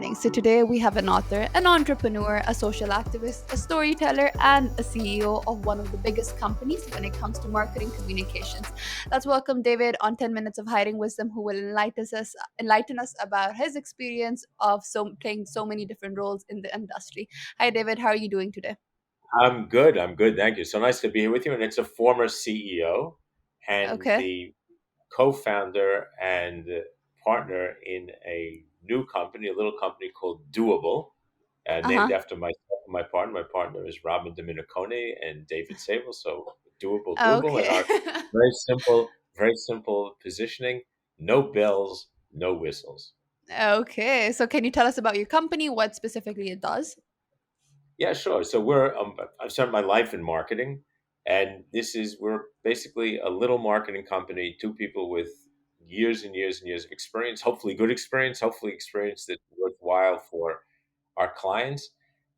morning. So, today we have an author, an entrepreneur, a social activist, a storyteller, and a CEO of one of the biggest companies when it comes to marketing communications. Let's welcome David on 10 Minutes of Hiding Wisdom, who will enlighten us about his experience of playing so many different roles in the industry. Hi, David. How are you doing today? I'm good. I'm good. Thank you. So nice to be here with you. And it's a former CEO and Okay. the co-founder and partner in a new company, a little company called Doable, Uh named huh. after myself and my partner. My partner is Robin Dominicone and David Sable. So Doable, Doable, and Okay. our very simple positioning: no bells, no whistles. Okay. So, can you tell us about your company, what specifically it does? Yeah, sure. So I've spent my life in marketing, and we're basically a little marketing company, two people with years and years and years of experience, hopefully good experience, hopefully experience that's worthwhile for our clients.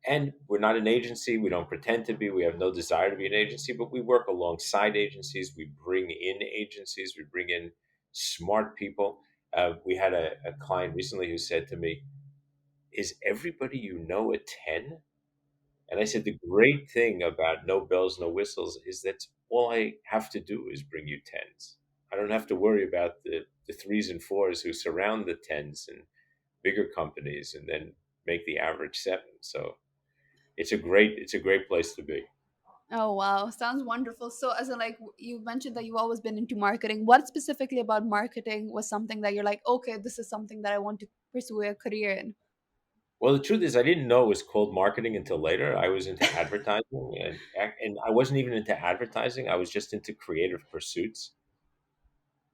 And we're not an agency. We don't pretend to be. We have no desire to be an agency, but we work alongside agencies. We bring in agencies. We bring in smart people. We had a client recently who said to me, "Is everybody you know a 10?" And I said, the great thing about no bells, no whistles is that all I have to do is bring you tens. I don't have to worry about the threes and fours who surround the tens and bigger companies and then make the average seven. So it's a great place to be. Oh wow, sounds wonderful. So, as in, like, you mentioned that you've always been into marketing. What specifically about marketing was something that you're like, okay, this is something that I want to pursue a career in? Well, the truth is, I didn't know it was called marketing until later. I was into advertising, and I wasn't even into advertising. I was just into creative pursuits.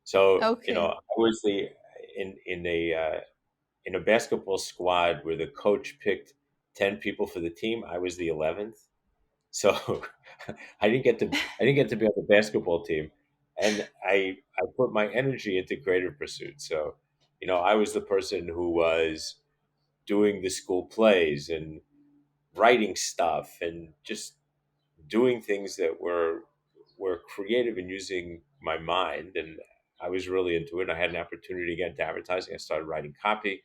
So Okay. I was the in a basketball squad where the coach picked 10 people for the team. I was the 11th. So I didn't get to be on the basketball team, and I put my energy into creative pursuits. So I was the person who was doing the school plays and writing stuff and just doing things that were creative and using my mind. And I was really into it. I had an opportunity to get into advertising. I started writing copy.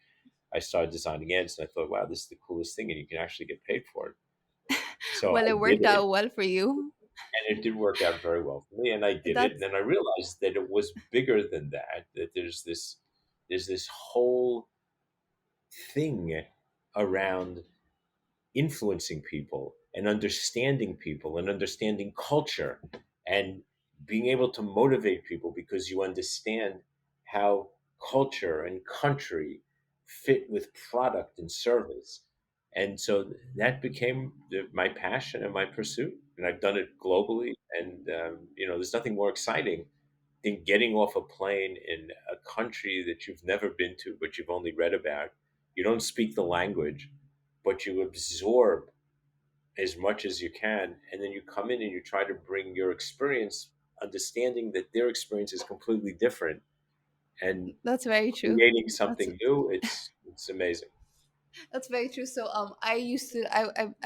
I started designing ads, and I thought, wow, this is the coolest thing, and you can actually get paid for it. So Well, I it did worked it, out well for you. and it did work out very well for me, and I did it. And That's then I realized that it was bigger than that. That there's this whole thing around influencing people and understanding culture and being able to motivate people because you understand how culture and country fit with product and service. And so that became my passion and my pursuit. And I've done it globally. And, there's nothing more exciting than getting off a plane in a country that you've never been to, but you've only read about. You don't speak the language, but you absorb as much as you can, and then you come in and you try to bring your experience, understanding that their experience is completely different, and that's very true. creating That's something new. It's amazing. That's very true. So, I used to,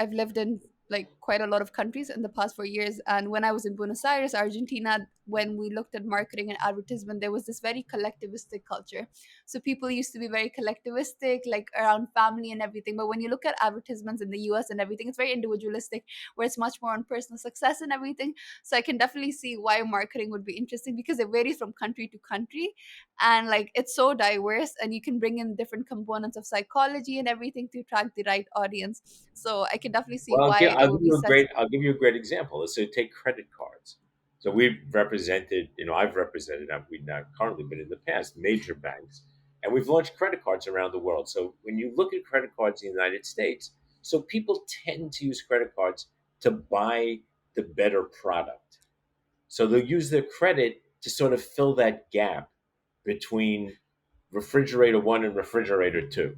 I've lived in like quite a lot of countries in the past 4 years. And when I was in Buenos Aires, Argentina, when we looked at marketing and advertisement, there was this very collectivistic culture. So people used to be very collectivistic, like around family and everything. But when you look at advertisements in the US and everything, it's very individualistic, where it's much more on personal success and everything. So I can definitely see why marketing would be interesting because it varies from country to country, and like it's so diverse, and you can bring in different components of psychology and everything to attract the right audience. So I can definitely see Well, I'll give, why it I'll would give be you a such. great I'll give you a great example. So take credit cards. So I've represented, we've not currently, but in the past, major banks, and we've launched credit cards around the world. So when you look at credit cards in the United States, so people tend to use credit cards to buy the better product. So they'll use their credit to sort of fill that gap between refrigerator one and refrigerator two,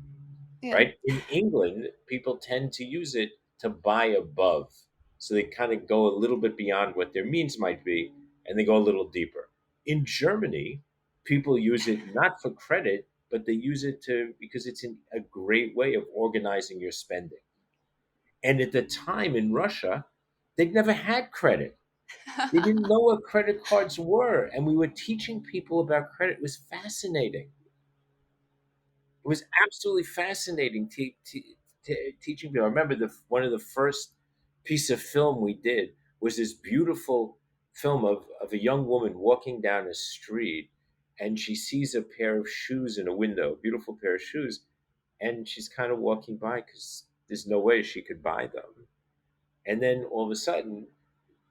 Yeah, right? In England, people tend to use it to buy above. So they kind of go a little bit beyond what their means might be and they go a little deeper. In Germany, people use it not for credit, but they use it because it's a great way of organizing your spending. And at the time in Russia, they'd never had credit. They didn't know what credit cards were. And we were teaching people about credit. It was fascinating. It was absolutely fascinating teaching people. I remember one of the first piece of film we did was this beautiful film of a young woman walking down a street, and she sees a pair of shoes in a window, a beautiful pair of shoes, and she's kind of walking by because there's no way she could buy them. And then all of a sudden,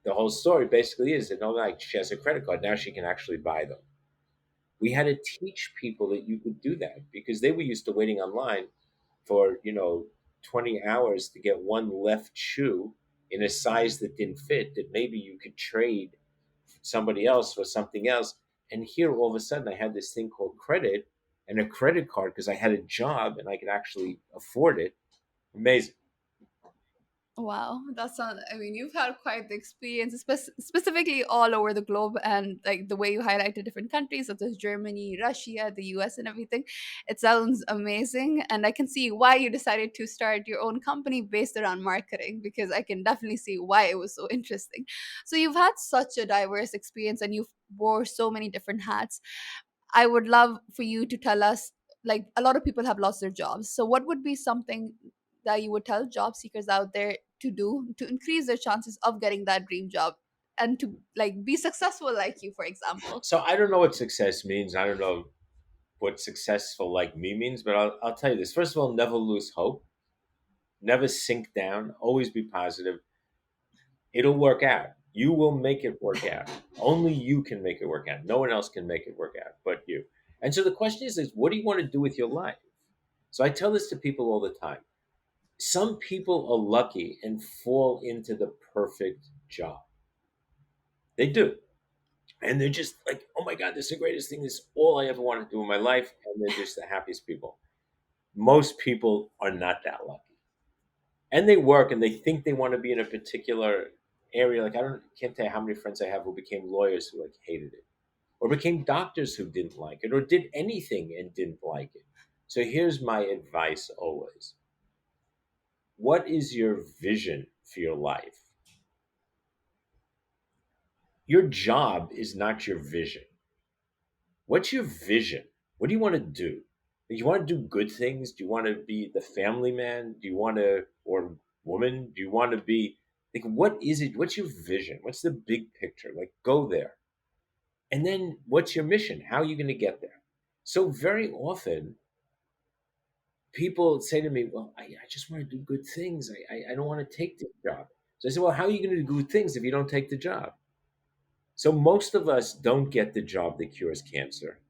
the whole story basically is that no, like she has a credit card now, she can actually buy them. We had to teach people that you could do that because they were used to waiting online for 20 hours to get one left shoe in a size that didn't fit, that maybe you could trade somebody else for something else. And here all of a sudden I had this thing called credit and a credit card because I had a job and I could actually afford it. Amazing. Wow, that's not, I mean, you've had quite the experience, specifically all over the globe, and like the way you highlighted different countries such as Germany, Russia, the US, and everything. It sounds amazing. And I can see why you decided to start your own company based around marketing, because I can definitely see why it was so interesting. So you've had such a diverse experience and you've wore so many different hats. I would love for you to tell us, like, a lot of people have lost their jobs. So what would be something that you would tell job seekers out there to do to increase their chances of getting that dream job and to like be successful like you, for example? So I don't know what success means. I don't know what successful like me means, but I'll tell you this. First of all, never lose hope, never sink down, always be positive. It'll work out. You will make it work out. Only you can make it work out. No one else can make it work out but you. And so the question is what do you want to do with your life? So I tell this to people all the time. Some people are lucky and fall into the perfect job. They do. And they're just like, oh my God, this is the greatest thing. This is all I ever wanted to do in my life. And they're just the happiest people. Most people are not that lucky. And they work and they think they want to be in a particular area. Like, can't tell you how many friends I have who became lawyers who like hated it, or became doctors who didn't like it, or did anything and didn't like it. So here's my advice always. What is your vision for your life? Your job is not your vision. What's your vision? What do you want to do? Do you want to do good things? Do you want to be the family man? Do you want to, or woman? Do you want to be like, what is it? What's your vision? What's the big picture? Like, go there. And then what's your mission? How are you going to get there? So, very often, people say to me, well, I just want to do good things. I don't want to take the job. So I said, well, how are you going to do good things if you don't take the job? So most of us don't get the job that cures cancer.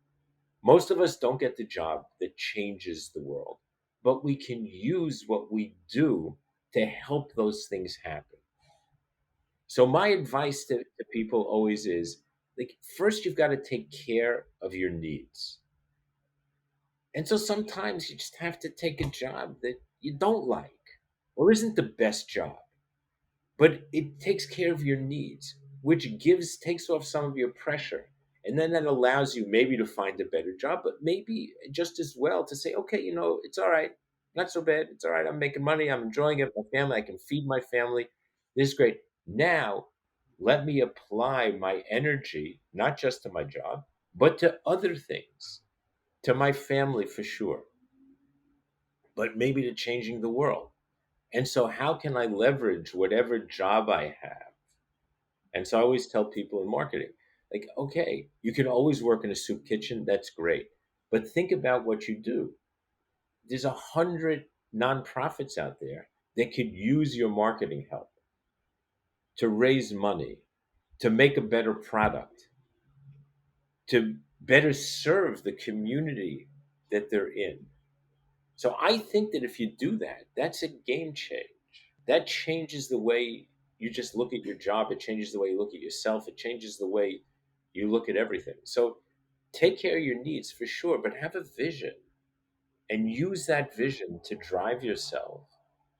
Most of us don't get the job that changes the world, but we can use what we do to help those things happen. So my advice to people always is like, first you've got to take care of your needs. And so sometimes you just have to take a job that you don't like or isn't the best job, but it takes care of your needs, which takes off some of your pressure. And then that allows you maybe to find a better job, but maybe just as well to say, okay, it's all right. Not so bad. It's all right. I'm making money. I'm enjoying it. My family, I can feed my family. This is great. Now, let me apply my energy, not just to my job, but to other things, to my family for sure, but maybe to changing the world. And so, how can I leverage whatever job I have? And so, I always tell people in marketing, like, okay, you can always work in a soup kitchen. That's great. But think about what you do. There's 100 nonprofits out there that could use your marketing help to raise money, to make a better product, to better serve the community that they're in. So, I think that if you do that, that's a game change. That changes the way you just look at your job. It changes the way you look at yourself. It changes the way you look at everything. So take care of your needs for sure, but have a vision and use that vision to drive yourself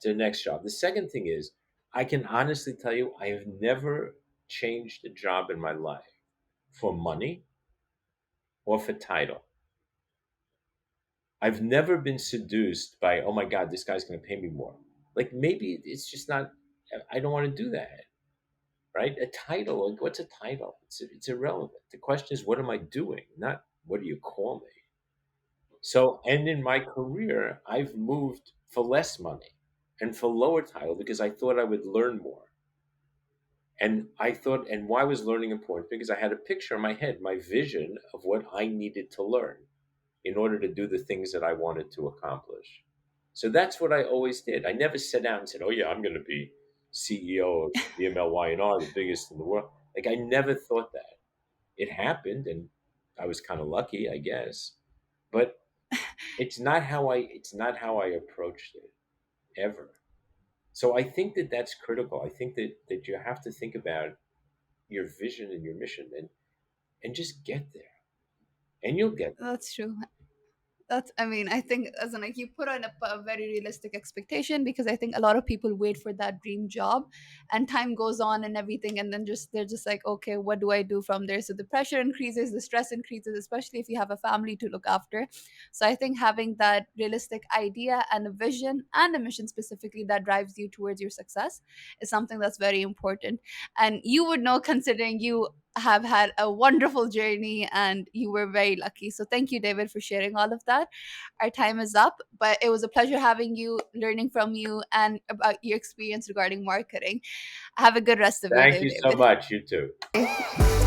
to the next job. The second thing is, I can honestly tell you, I have never changed a job in my life for money or for title. I've never been seduced by, oh my God, this guy's going to pay me more. Like maybe it's just not, I don't want to do that. Right? A title, like what's a title? It's irrelevant. The question is, what am I doing? Not what do you call me? So, and in my career, I've moved for less money and for lower title because I thought I would learn more. And I thought, and why was learning important? Because I had a picture in my head, my vision of what I needed to learn in order to do the things that I wanted to accomplish. So that's what I always did. I never sat down and said, "Oh yeah, I'm going to be CEO of BMLY&R, the biggest in the world." Like I never thought that. It happened, and I was kind of lucky, I guess. But it's not how I approached it ever. So I think that that's critical. I think that you have to think about your vision and your mission, and just get there, and you'll get there. That's true. That's, I mean, I think as in like you put on a very realistic expectation, because I think a lot of people wait for that dream job and time goes on and everything, and then just they're just like, okay, what do I do from there? So the pressure increases, the stress increases, especially if you have a family to look after. So I think having that realistic idea and a vision and a mission specifically that drives you towards your success is something that's very important. And you would know, considering you have had a wonderful journey and you were very lucky. So thank you, David, for sharing all of that. Our time is up, but it was a pleasure having you, learning from you, and about your experience regarding marketing. Have a good rest of your Thank day, you so David. much. You too.